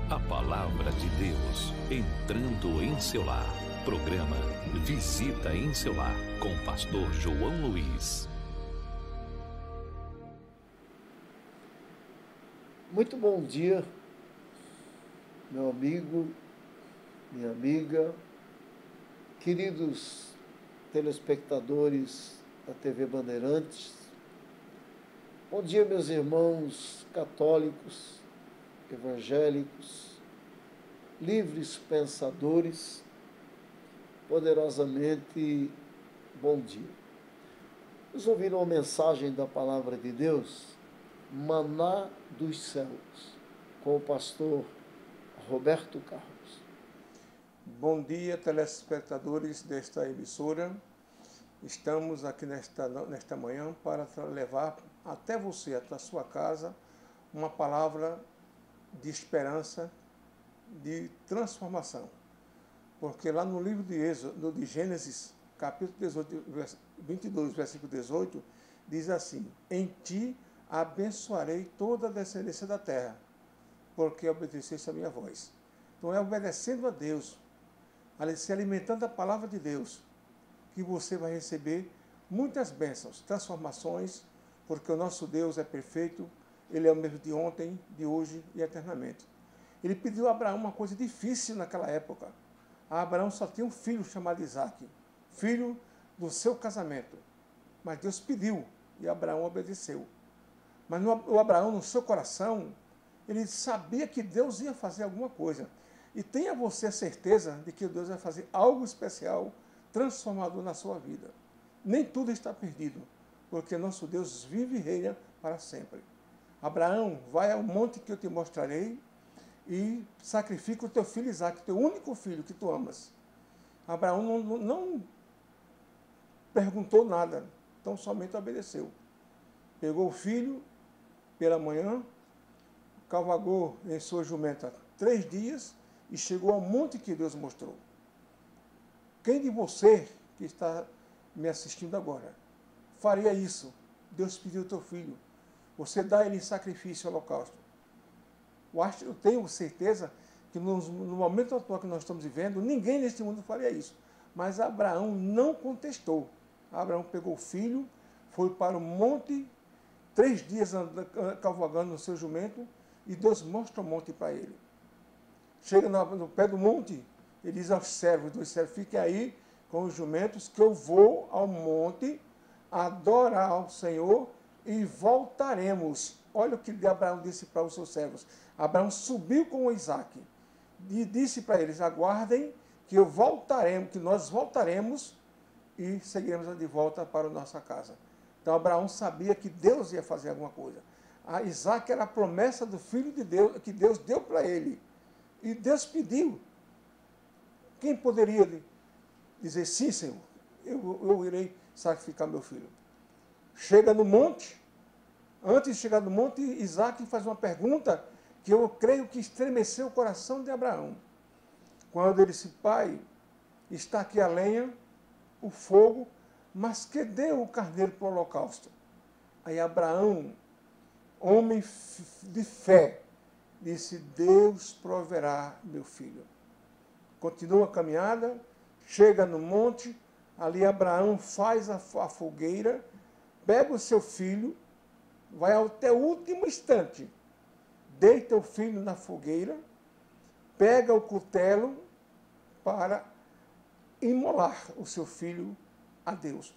A palavra de Deus entrando em seu lar. Programa Visita em seu lar com o pastor João Luiz. Muito bom dia, meu amigo, minha amiga, queridos telespectadores da TV Bandeirantes. Bom dia, meus irmãos católicos, evangélicos, livres pensadores, poderosamente bom dia. Vocês ouviram a mensagem da Palavra de Deus? Maná dos céus, com o pastor Roberto Carlos. Bom dia, telespectadores desta emissora. Estamos aqui nesta manhã para levar até você, até a sua casa, uma palavra de esperança, de transformação. Porque lá no livro de Gênesis, capítulo 22, versículo 18, diz assim: em ti abençoarei toda a descendência da terra, porque obedeceste a minha voz. Então é obedecendo a Deus, se alimentando da palavra de Deus, que você vai receber muitas bênçãos, transformações, porque o nosso Deus é perfeito, Ele é o mesmo de ontem, de hoje e eternamente. Ele pediu a Abraão uma coisa difícil naquela época. Abraão só tinha um filho chamado Isaque, filho do seu casamento. Mas Deus pediu e Abraão obedeceu. Mas o Abraão, no seu coração, ele sabia que Deus ia fazer alguma coisa. E tenha você a certeza de que Deus vai fazer algo especial, transformador na sua vida. Nem tudo está perdido, porque nosso Deus vive e reina para sempre. Abraão, vai ao monte que eu te mostrarei e sacrifica o teu filho Isaque, teu único filho que tu amas. Abraão não perguntou nada, então somente obedeceu. Pegou o filho pela manhã, cavalgou em sua jumenta 3 dias e chegou ao monte que Deus mostrou. Quem de você que está me assistindo agora faria isso? Deus pediu o teu filho. Você dá ele em sacrifício, holocausto. Eu tenho certeza que no momento atual que nós estamos vivendo, ninguém neste mundo faria isso. Mas Abraão não contestou. Abraão pegou o filho, foi para o monte, 3 dias cavalgando no seu jumento, e Deus mostra o monte para ele. Chega no pé do monte, ele diz aos servos dos servos: fiquem aí com os jumentos, que eu vou ao monte adorar ao Senhor e voltaremos. Olha o que Abraão disse para os seus servos. Abraão subiu com o Isaque e disse para eles: aguardem que nós voltaremos e seguiremos de volta para a nossa casa. Então Abraão sabia que Deus ia fazer alguma coisa. A Isaque era a promessa do filho de Deus, que Deus deu para ele. E Deus pediu. Quem poderia dizer: sim, Senhor, eu irei sacrificar meu filho? Chega no monte. Antes de chegar no monte, Isaque faz uma pergunta que eu creio que estremeceu o coração de Abraão. Quando ele disse: pai, está aqui a lenha, o fogo, mas cadê o carneiro para o holocausto? Aí Abraão, homem de fé, disse: Deus proverá, meu filho. Continua a caminhada, chega no monte, ali Abraão faz a fogueira, pega o seu filho, vai até o último instante, deita o filho na fogueira, pega o cutelo para imolar o seu filho a Deus.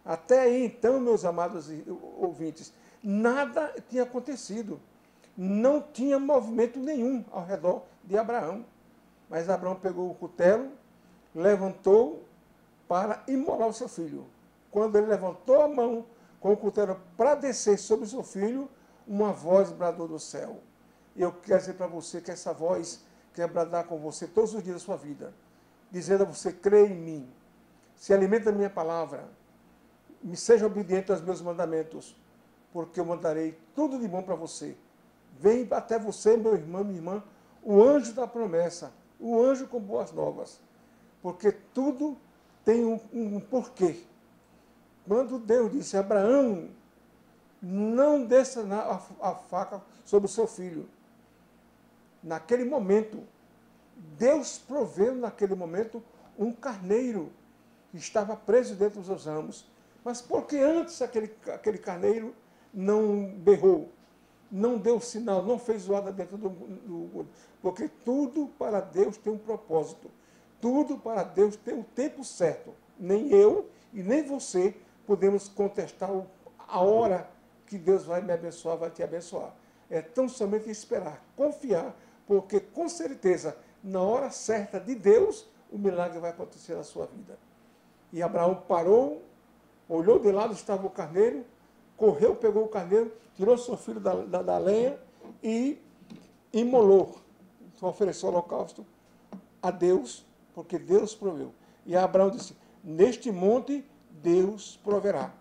Até aí, então, meus amados ouvintes, nada tinha acontecido. Não tinha movimento nenhum ao redor de Abraão. Mas Abraão pegou o cutelo, levantou para imolar o seu filho. Quando ele levantou a mão com o cutelo para descer sobre o seu filho, uma voz bradou do céu. E eu quero dizer para você que essa voz quer bradar com você todos os dias da sua vida, dizendo a você: crê em mim, se alimente da minha palavra, me seja obediente aos meus mandamentos, porque eu mandarei tudo de bom para você. Vem até você, meu irmão, minha irmã, o anjo da promessa, o anjo com boas novas, porque tudo tem um porquê. Quando Deus disse, Abraão, não desça a faca sobre o seu filho. Naquele momento, Deus proveu naquele momento um carneiro que estava preso dentro dos ramos. Mas por que antes aquele carneiro não berrou, não deu sinal, não fez zoada dentro do... Porque tudo para Deus tem um propósito. Tudo para Deus tem o tempo certo. Nem eu e nem você podemos contestar a hora que Deus vai me abençoar, vai te abençoar. É tão somente esperar, confiar, porque com certeza, na hora certa de Deus, o milagre vai acontecer na sua vida. E Abraão parou, olhou de lado, estava o carneiro, correu, pegou o carneiro, tirou seu filho da lenha e imolou. Então ofereceu holocausto a Deus, porque Deus proveu. E Abraão disse, neste monte Deus proverá.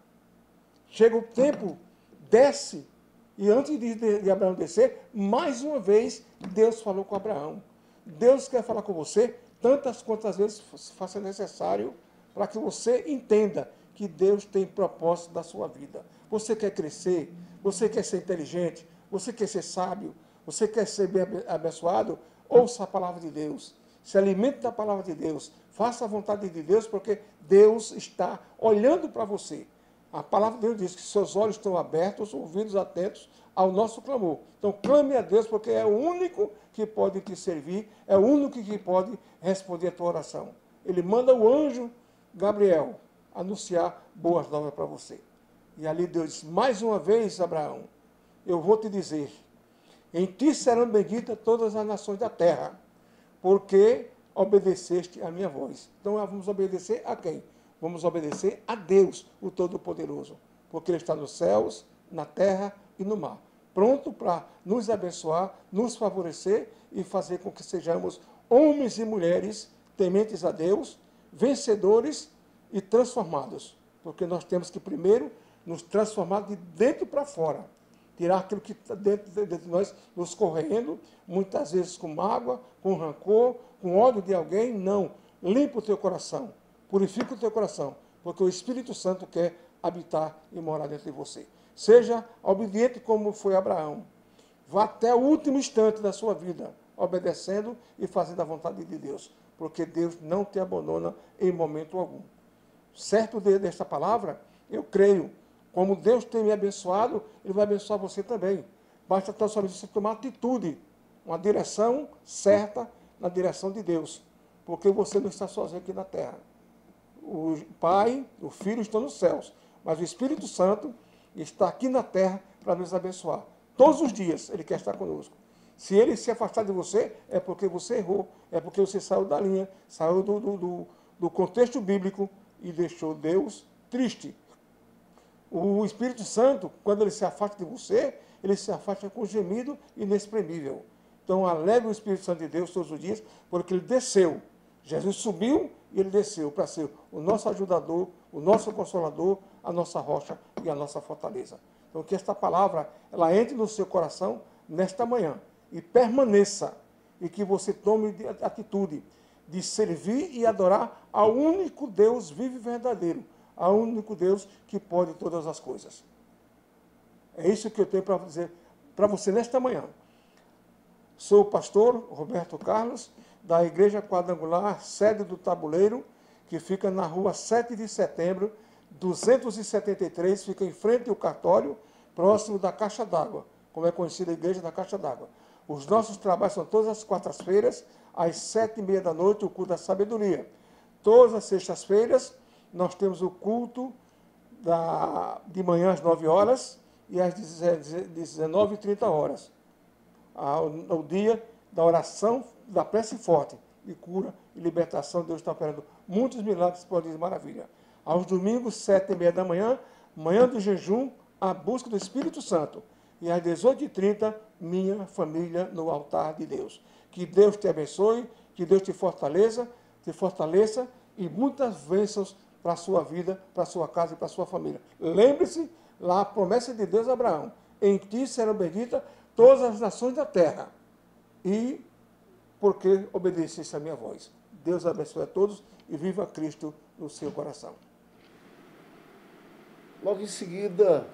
Chega o tempo, desce, e antes de Abraão descer, mais uma vez, Deus falou com Abraão. Deus quer falar com você tantas quantas vezes faça necessário para que você entenda que Deus tem propósito da sua vida. Você quer crescer, você quer ser inteligente, você quer ser sábio, você quer ser bem abençoado, ouça a palavra de Deus. Se alimente da palavra de Deus. Faça a vontade de Deus, porque Deus está olhando para você. A palavra de Deus diz que seus olhos estão abertos, ouvidos atentos ao nosso clamor. Então clame a Deus, porque é o único que pode te servir, é o único que pode responder a tua oração. Ele manda o anjo Gabriel anunciar boas novas para você. E ali Deus diz, mais uma vez, Abraão, eu vou te dizer, em ti serão benditas todas as nações da terra, porque obedeceste a minha voz. Então vamos obedecer a quem? Vamos obedecer a Deus, o Todo-Poderoso, porque Ele está nos céus, na terra e no mar, pronto para nos abençoar, nos favorecer e fazer com que sejamos homens e mulheres tementes a Deus, vencedores e transformados, porque nós temos que primeiro nos transformar de dentro para fora, tirar aquilo que está dentro de nós, nos correndo, muitas vezes com mágoa, com rancor, com ódio de alguém. Não, limpa o teu coração, purifica o teu coração, porque o Espírito Santo quer habitar e morar dentro de você. Seja obediente como foi Abraão. Vá até o último instante da sua vida, obedecendo e fazendo a vontade de Deus, porque Deus não te abandona em momento algum. Certo desta palavra, eu creio, como Deus tem me abençoado, Ele vai abençoar você também. Basta tão somente você tomar atitude, uma direção certa na direção de Deus, porque você não está sozinho aqui na terra. O Pai, o Filho estão nos céus, mas o Espírito Santo está aqui na terra para nos abençoar. Todos os dias Ele quer estar conosco. Se Ele se afastar de você, é porque você errou, é porque você saiu da linha, saiu do contexto bíblico e deixou Deus triste. O Espírito Santo, quando Ele se afasta de você, Ele se afasta com gemido inexprimível. Então, alegre o Espírito Santo de Deus todos os dias, porque Ele desceu. Jesus subiu e Ele desceu para ser o nosso ajudador, o nosso consolador, a nossa rocha e a nossa fortaleza. Então, que esta palavra, ela entre no seu coração nesta manhã e permaneça, e que você tome atitude de servir e adorar ao único Deus vivo e verdadeiro, ao único Deus que pode todas as coisas. É isso que eu tenho para dizer para você nesta manhã. Sou o pastor Roberto Carlos, da Igreja Quadrangular, sede do Tabuleiro, que fica na rua 7 de setembro, 273, fica em frente ao cartório, próximo da Caixa d'Água, como é conhecida a Igreja da Caixa d'Água. Os nossos trabalhos são todas as quartas-feiras, às 7h30 da noite, o culto da sabedoria. Todas as sextas-feiras, nós temos o culto de manhã às 9 horas e às 19h30. O dia da oração, da prece forte, de cura e libertação. Deus está operando muitos milagres, prodígios e maravilha. Aos domingos, 7h30 da manhã, manhã do jejum, a busca do Espírito Santo. E às 18h30, minha família no altar de Deus. Que Deus te abençoe, que Deus te fortaleça e muitas bênçãos para a sua vida, para a sua casa e para a sua família. Lembre-se, lá a promessa de Deus a Abraão, em ti serão benditas todas as nações da terra, e porque obedecesse a minha voz. Deus abençoe a todos e viva Cristo no seu coração. Logo em seguida,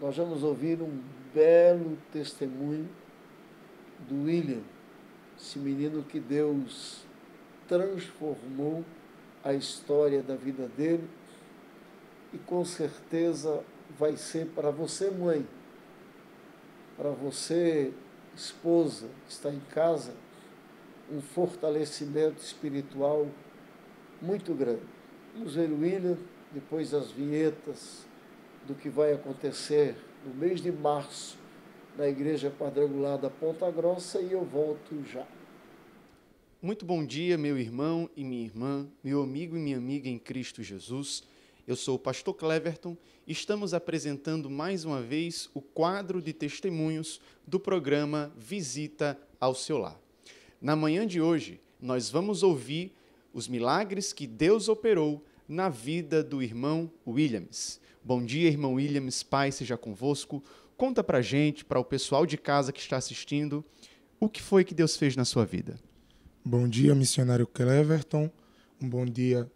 nós vamos ouvir um belo testemunho do William, esse menino que Deus transformou a história da vida dele, e com certeza vai ser para você, mãe, para você, esposa, que está em casa, um fortalecimento espiritual muito grande. Vamos ver o William, depois as vinhetas do que vai acontecer no mês de março na Igreja Quadrangular da Ponta Grossa, e eu volto já. Muito bom dia, meu irmão e minha irmã, meu amigo e minha amiga em Cristo Jesus. Eu sou o pastor Cleverton e estamos apresentando mais uma vez o quadro de testemunhos do programa Visita ao Seu Lar. Na manhã de hoje, nós vamos ouvir os milagres que Deus operou na vida do irmão Williams. Bom dia, irmão Williams, Pai seja convosco. Conta pra gente, para o pessoal de casa que está assistindo, o que foi que Deus fez na sua vida. Bom dia, missionário Cleverton. Um bom dia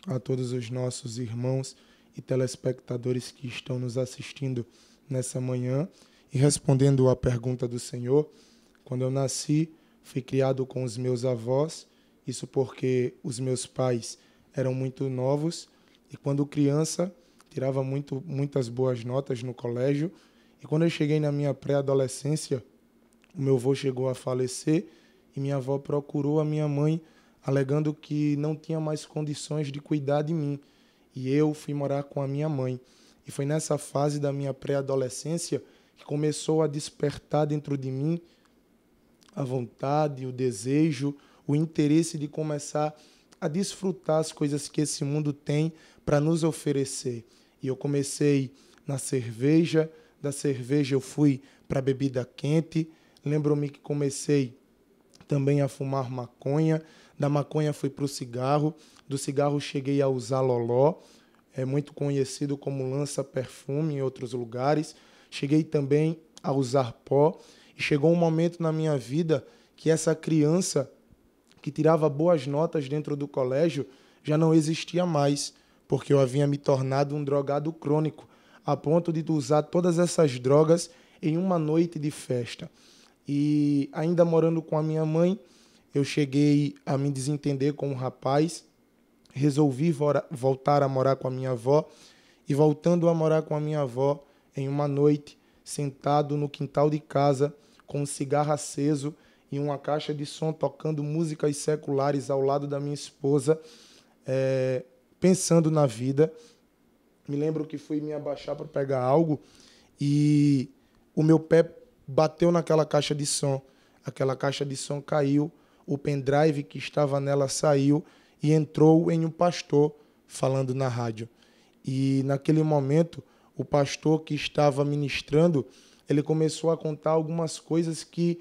a todos os nossos irmãos e telespectadores que estão nos assistindo nessa manhã. E respondendo à pergunta do Senhor, quando eu nasci, fui criado com os meus avós, isso porque os meus pais eram muito novos, e quando criança, tirava muitas boas notas no colégio, e quando eu cheguei na minha pré-adolescência, o meu avô chegou a falecer, e minha avó procurou a minha mãe, alegando que não tinha mais condições de cuidar de mim. E eu fui morar com a minha mãe. E foi nessa fase da minha pré-adolescência que começou a despertar dentro de mim a vontade, o desejo, o interesse de começar a desfrutar as coisas que esse mundo tem para nos oferecer. E eu comecei na cerveja, da cerveja eu fui para a bebida quente. Lembro-me que comecei também a fumar maconha, da maconha fui para o cigarro, do cigarro cheguei a usar loló, é muito conhecido como lança-perfume em outros lugares, cheguei também a usar pó, e chegou um momento na minha vida que essa criança que tirava boas notas dentro do colégio já não existia mais, porque eu havia me tornado um drogado crônico, a ponto de usar todas essas drogas em uma noite de festa. E ainda morando com a minha mãe, eu cheguei a me desentender com um rapaz, resolvi voltar a morar com a minha avó, e voltando a morar com a minha avó, em uma noite, sentado no quintal de casa, com um cigarro aceso e uma caixa de som tocando músicas seculares ao lado da minha esposa, pensando na vida. Me lembro que fui me abaixar para pegar algo e o meu pé bateu naquela caixa de som. Aquela caixa de som caiu, o pendrive que estava nela saiu e entrou em um pastor falando na rádio. E naquele momento, o pastor que estava ministrando, ele começou a contar algumas coisas que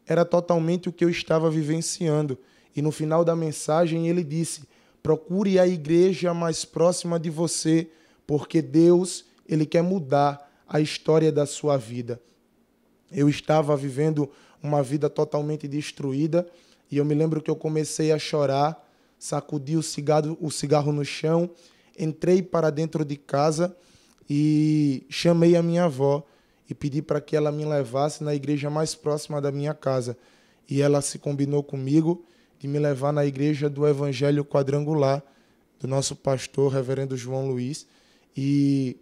era totalmente o que eu estava vivenciando. E no final da mensagem ele disse: procure a igreja mais próxima de você, porque Deus, ele quer mudar a história da sua vida. Eu estava vivendo uma vida totalmente destruída e eu me lembro que eu comecei a chorar, sacudi o cigarro no chão, entrei para dentro de casa e chamei a minha avó e pedi para que ela me levasse na igreja mais próxima da minha casa. E ela se combinou comigo de me levar na igreja do Evangelho Quadrangular, do nosso pastor, reverendo João Luiz. E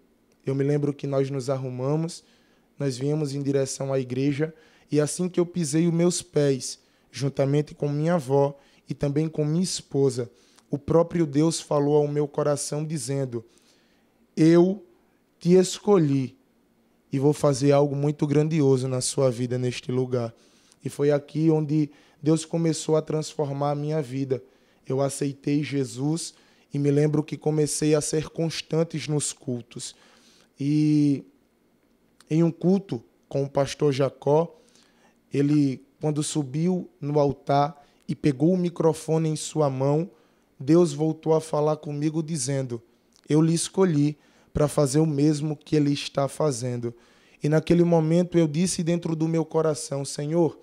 eu me lembro que nós nos arrumamos, nós viemos em direção à igreja, e assim que eu pisei os meus pés, juntamente com minha avó e também com minha esposa, o próprio Deus falou ao meu coração dizendo: eu te escolhi e vou fazer algo muito grandioso na sua vida neste lugar. E foi aqui onde Deus começou a transformar a minha vida. Eu aceitei Jesus e me lembro que comecei a ser constante nos cultos. E em um culto com o pastor Jacó, ele, quando subiu no altar e pegou o microfone em sua mão, Deus voltou a falar comigo dizendo: eu lhe escolhi para fazer o mesmo que ele está fazendo. E naquele momento eu disse dentro do meu coração: Senhor,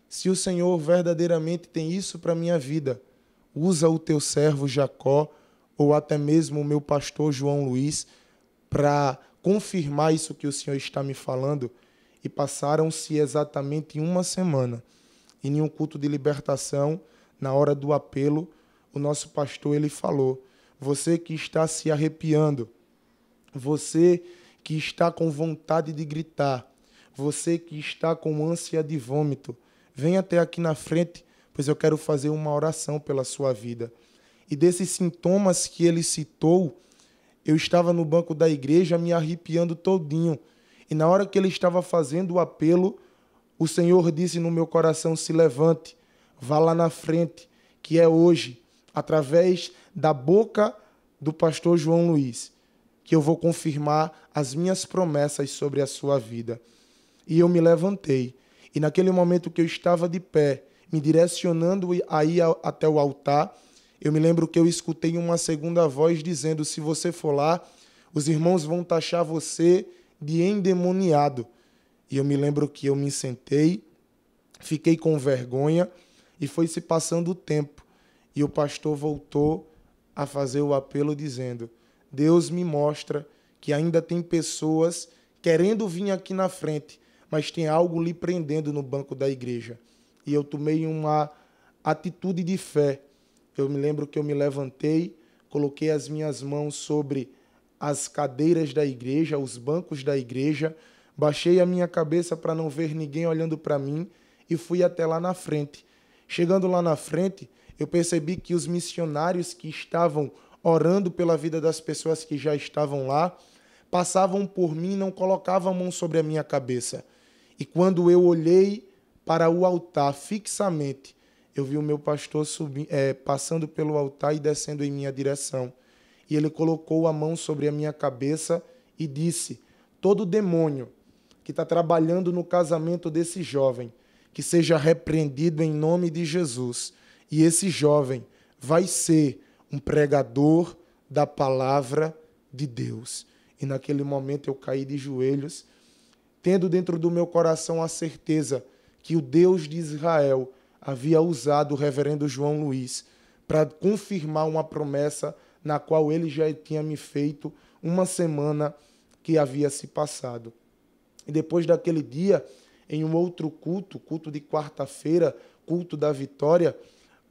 se o Senhor verdadeiramente tem isso para a minha vida, usa o teu servo Jacó, ou até mesmo o meu pastor João Luiz, para confirmar isso que o Senhor está me falando, e passaram-se exatamente uma semana. E em um culto de libertação, na hora do apelo, o nosso pastor ele falou: você que está se arrepiando, você que está com vontade de gritar, você que está com ânsia de vômito, venha até aqui na frente, pois eu quero fazer uma oração pela sua vida. E desses sintomas que ele citou, eu estava no banco da igreja me arrepiando todinho. E na hora que ele estava fazendo o apelo, o Senhor disse no meu coração: se levante, vá lá na frente, que é hoje, através da boca do pastor João Luiz, que eu vou confirmar as minhas promessas sobre a sua vida. E eu me levantei. E naquele momento que eu estava de pé, me direcionando a ir até o altar, eu me lembro que eu escutei uma segunda voz dizendo: se você for lá, os irmãos vão taxar você de endemoniado. E eu me lembro que eu me sentei, fiquei com vergonha, e foi se passando o tempo. E o pastor voltou a fazer o apelo dizendo: Deus me mostra que ainda tem pessoas querendo vir aqui na frente, mas tem algo lhe prendendo no banco da igreja. E eu tomei uma atitude de fé. Eu me lembro que eu me levantei, coloquei as minhas mãos sobre as cadeiras da igreja, os bancos da igreja, baixei a minha cabeça para não ver ninguém olhando para mim e fui até lá na frente. Chegando lá na frente, eu percebi que os missionários que estavam orando pela vida das pessoas que já estavam lá, passavam por mim e não colocavam a mão sobre a minha cabeça. E quando eu olhei para o altar fixamente, eu vi o meu pastor passando pelo altar e descendo em minha direção. E ele colocou a mão sobre a minha cabeça e disse: todo demônio que está trabalhando no casamento desse jovem, que seja repreendido em nome de Jesus. E esse jovem vai ser um pregador da palavra de Deus. E naquele momento eu caí de joelhos, tendo dentro do meu coração a certeza que o Deus de Israel havia usado o reverendo João Luiz para confirmar uma promessa na qual ele já tinha me feito uma semana que havia se passado. E depois daquele dia, em um outro culto, culto de quarta-feira, culto da vitória,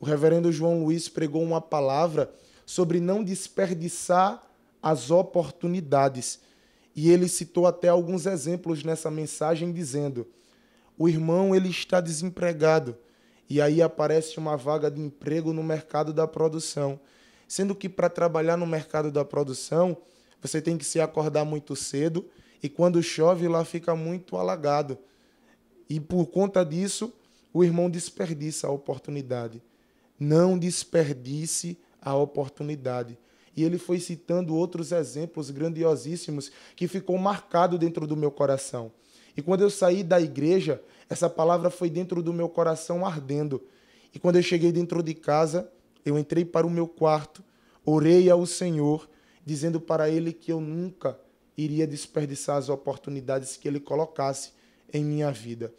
o reverendo João Luiz pregou uma palavra sobre não desperdiçar as oportunidades. E ele citou até alguns exemplos nessa mensagem, dizendo: o irmão ele está desempregado, e aí aparece uma vaga de emprego no mercado da produção. Sendo que para trabalhar no mercado da produção, você tem que se acordar muito cedo, e quando chove lá fica muito alagado. E por conta disso, o irmão desperdiça a oportunidade. Não desperdice a oportunidade. E ele foi citando outros exemplos grandiosíssimos que ficou marcado dentro do meu coração. E quando eu saí da igreja, essa palavra foi dentro do meu coração ardendo. E quando eu cheguei dentro de casa, eu entrei para o meu quarto, orei ao Senhor, dizendo para Ele que eu nunca iria desperdiçar as oportunidades que Ele colocasse em minha vida.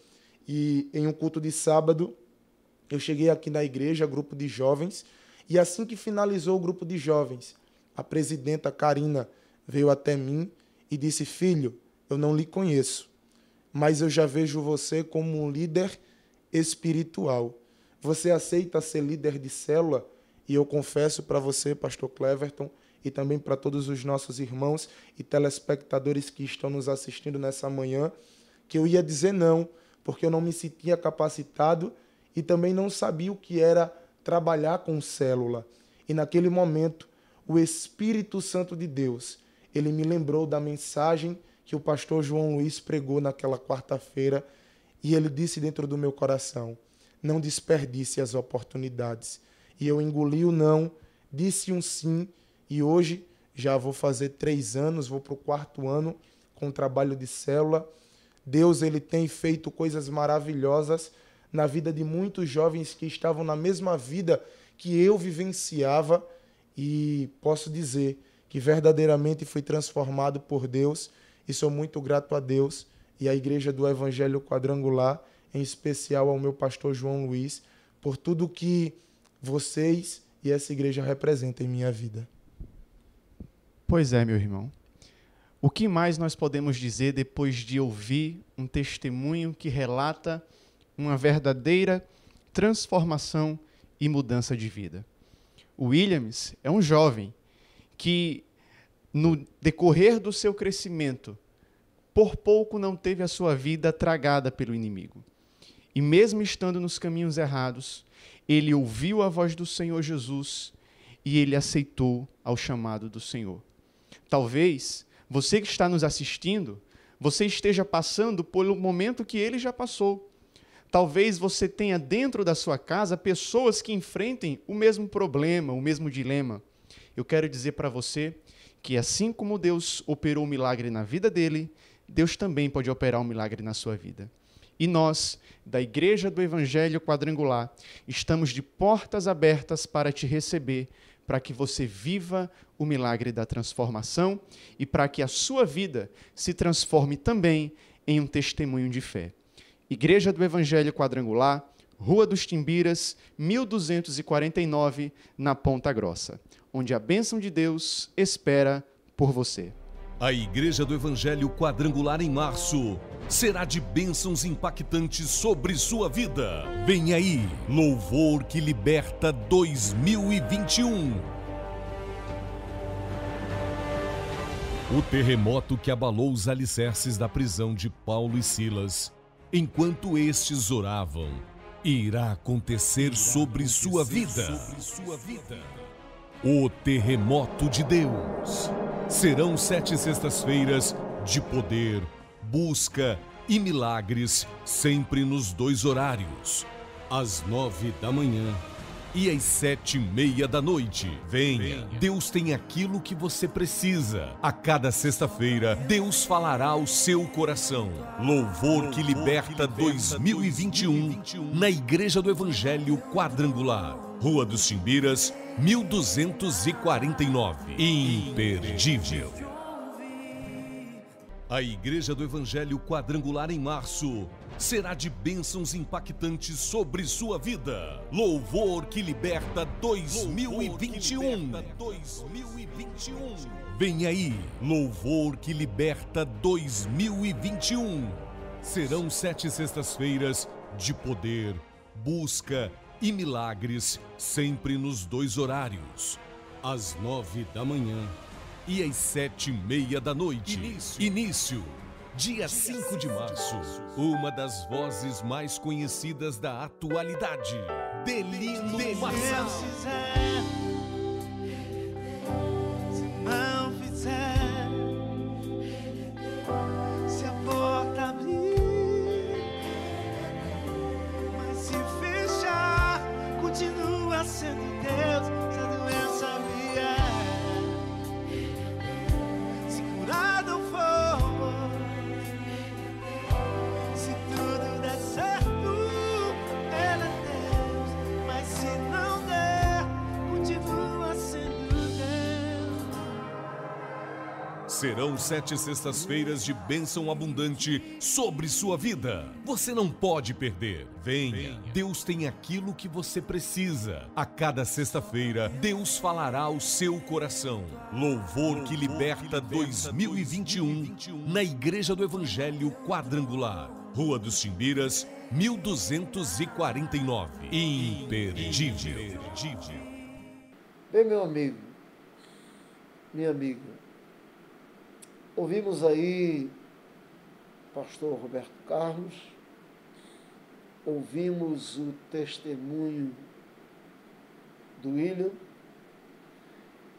E em um culto de sábado, eu cheguei aqui na igreja, grupo de jovens, e assim que finalizou o grupo de jovens, a presidenta Karina veio até mim e disse: filho, eu não lhe conheço, mas eu já vejo você como um líder espiritual. Você aceita ser líder de célula? E eu confesso para você, pastor Cleverton, e também para todos os nossos irmãos e telespectadores que estão nos assistindo nessa manhã, que eu ia dizer não, porque eu não me sentia capacitado e também não sabia o que era trabalhar com célula. E naquele momento, o Espírito Santo de Deus, ele me lembrou da mensagem que o pastor João Luiz pregou naquela quarta-feira, e ele disse dentro do meu coração: não desperdice as oportunidades. E eu engoli o não, disse um sim, e hoje já vou fazer 3 anos, vou para o 4º ano com o trabalho de célula. Deus ele tem feito coisas maravilhosas na vida de muitos jovens que estavam na mesma vida que eu vivenciava, e posso dizer que verdadeiramente fui transformado por Deus, e sou muito grato a Deus e à Igreja do Evangelho Quadrangular, em especial ao meu pastor João Luiz, por tudo que vocês e essa igreja representam em minha vida. Pois é, meu irmão. O que mais nós podemos dizer depois de ouvir um testemunho que relata uma verdadeira transformação e mudança de vida? O Williams é um jovem que, no decorrer do seu crescimento, por pouco não teve a sua vida tragada pelo inimigo. E mesmo estando nos caminhos errados, ele ouviu a voz do Senhor Jesus e ele aceitou ao chamado do Senhor. Talvez você que está nos assistindo, você esteja passando pelo momento que ele já passou. Talvez você tenha dentro da sua casa pessoas que enfrentem o mesmo problema, o mesmo dilema. Eu quero dizer para você que assim como Deus operou um milagre na vida dele, Deus também pode operar um milagre na sua vida. E nós, da Igreja do Evangelho Quadrangular, estamos de portas abertas para te receber, para que você viva o milagre da transformação e para que a sua vida se transforme também em um testemunho de fé. Igreja do Evangelho Quadrangular, Rua dos Timbiras, 1249, na Ponta Grossa, onde a bênção de Deus espera por você. A Igreja do Evangelho Quadrangular em março será de bênçãos impactantes sobre sua vida. Vem aí, Louvor que Liberta 2021. O terremoto que abalou os alicerces da prisão de Paulo e Silas, enquanto estes oravam, irá acontecer sobre sua vida. O terremoto de Deus. Serão 7 sextas-feiras de poder, busca e milagres, sempre nos 2 horários, às 9 da manhã e às 7h30 da noite. Venha, Deus tem aquilo que você precisa. A cada sexta-feira, Deus falará ao seu coração. Louvor que Liberta 2021, na Igreja do Evangelho Quadrangular, Rua dos Timbiras, 1249. Imperdível. A Igreja do Evangelho Quadrangular em março será de bênçãos impactantes sobre sua vida. Louvor que Liberta 2021. Vem aí, Louvor que Liberta 2021. Serão 7 sextas-feiras de poder, busca e milagres, sempre nos 2 horários, às 9 da manhã e às 7h30 da noite. Início, dia 5 de março, uma das vozes mais conhecidas da atualidade, Delino Marçal. Sendo Deus, se a doença vier, se curado eu for, se tudo der certo, Ele é Deus, mas se não der, continua sendo Deus. Serão 7 sextas-feiras de bênção abundante sobre sua vida. Você não pode perder. Venha, Deus tem aquilo que você precisa. A cada sexta-feira, Deus falará ao seu coração. Louvor que Liberta 2021, na Igreja do Evangelho Quadrangular, Rua dos Timbiras, 1249. Imperdível. Bem, meu amigo, minha amiga, ouvimos aí pastor Roberto Carlos, ouvimos o testemunho do William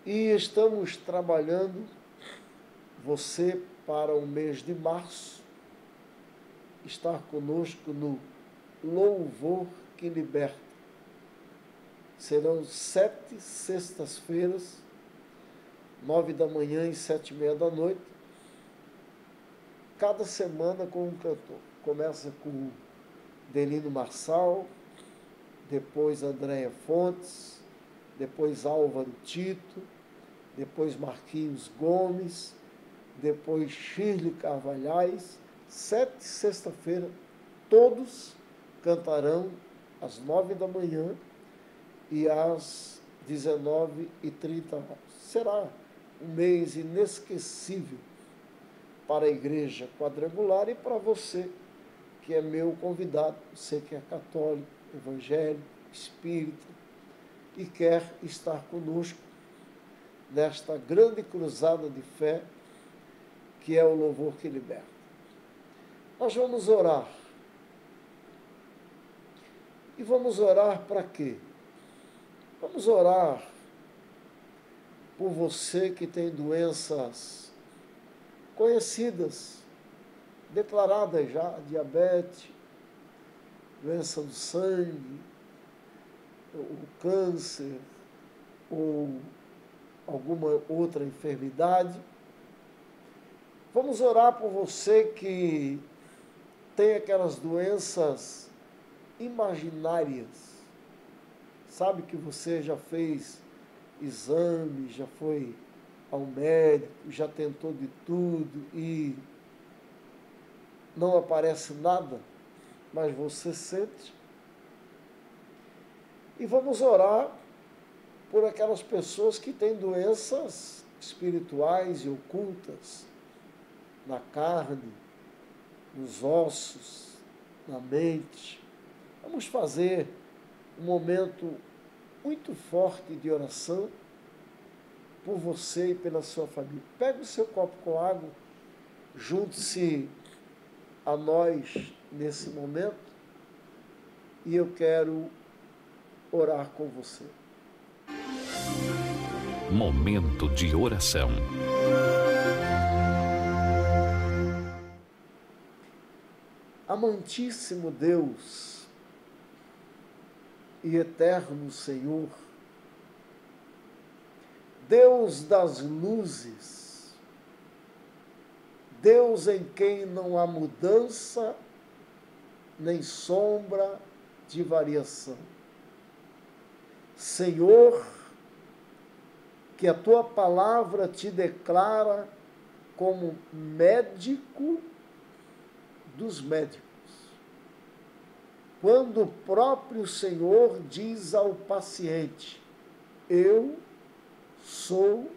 e estamos trabalhando você para o mês de março estar conosco no Louvor que Liberta. Serão 7 sextas-feiras, 9 da manhã e 7h30 da noite, cada semana com um cantor. Começa com Delino Marçal, depois Andréia Fontes, depois Álvaro Tito, depois Marquinhos Gomes, depois Shirley Carvalhais. 7 sexta-feira, todos cantarão às 9 da manhã e às 19h30. Será um mês inesquecível para a Igreja Quadrangular e para você, que é meu convidado, você que é católico, evangélico, espírita e quer estar conosco nesta grande cruzada de fé que é o louvor que liberta. Nós vamos orar. E vamos orar para quê? Vamos orar por você que tem doenças conhecidas, declaradas já, diabetes, doença do sangue, o câncer ou alguma outra enfermidade. Vamos orar por você que tem aquelas doenças imaginárias. Sabe que você já fez exame, já foi ao médico, já tentou de tudo e não aparece nada, mas você sente. E vamos orar por aquelas pessoas que têm doenças espirituais e ocultas na carne, nos ossos, na mente. Vamos fazer um momento muito forte de oração por você e pela sua família. Pega o seu copo com água, junte-se a nós nesse momento e eu quero orar com você. Momento de oração. Amantíssimo Deus e eterno Senhor, Deus das luzes, Deus em quem não há mudança nem sombra de variação. Senhor, que a tua palavra te declara como médico dos médicos. Quando o próprio Senhor diz ao paciente: eu sou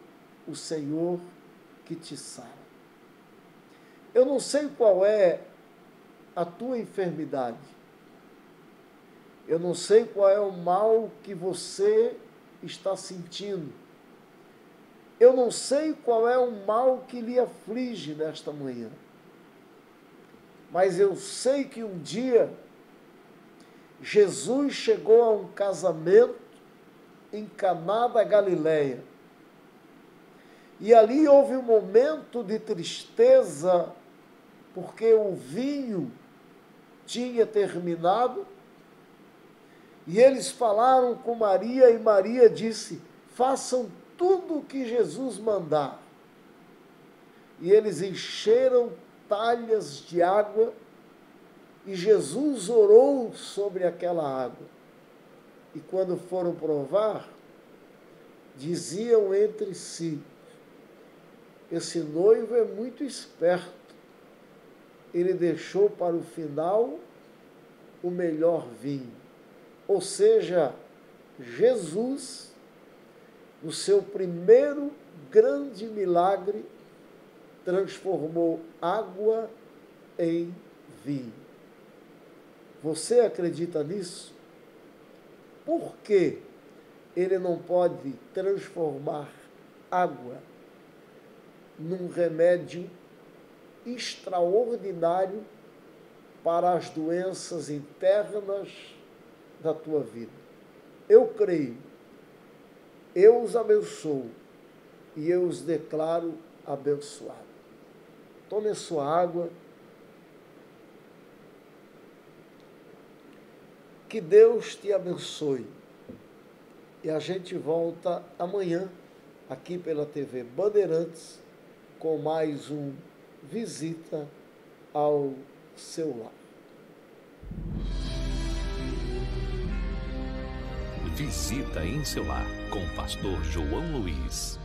o Senhor que te sara. Eu não sei qual é a tua enfermidade. Eu não sei qual é o mal que você está sentindo. Eu não sei qual é o mal que lhe aflige nesta manhã. Mas eu sei que um dia Jesus chegou a um casamento em Caná da Galileia. E ali houve um momento de tristeza, porque o vinho tinha terminado. E eles falaram com Maria, e Maria disse: façam tudo o que Jesus mandar. E eles encheram talhas de água, e Jesus orou sobre aquela água. E quando foram provar, diziam entre si: esse noivo é muito esperto, ele deixou para o final o melhor vinho. Ou seja, Jesus, no seu primeiro grande milagre, transformou água em vinho. Você acredita nisso? Por que ele não pode transformar água num remédio extraordinário para as doenças internas da tua vida? Eu creio, eu os abençoo e eu os declaro abençoados. Tome a sua água. Que Deus te abençoe. E a gente volta amanhã aqui pela TV Bandeirantes com mais um Visita ao Seu Lar. Visita em seu lar com o pastor João Luiz.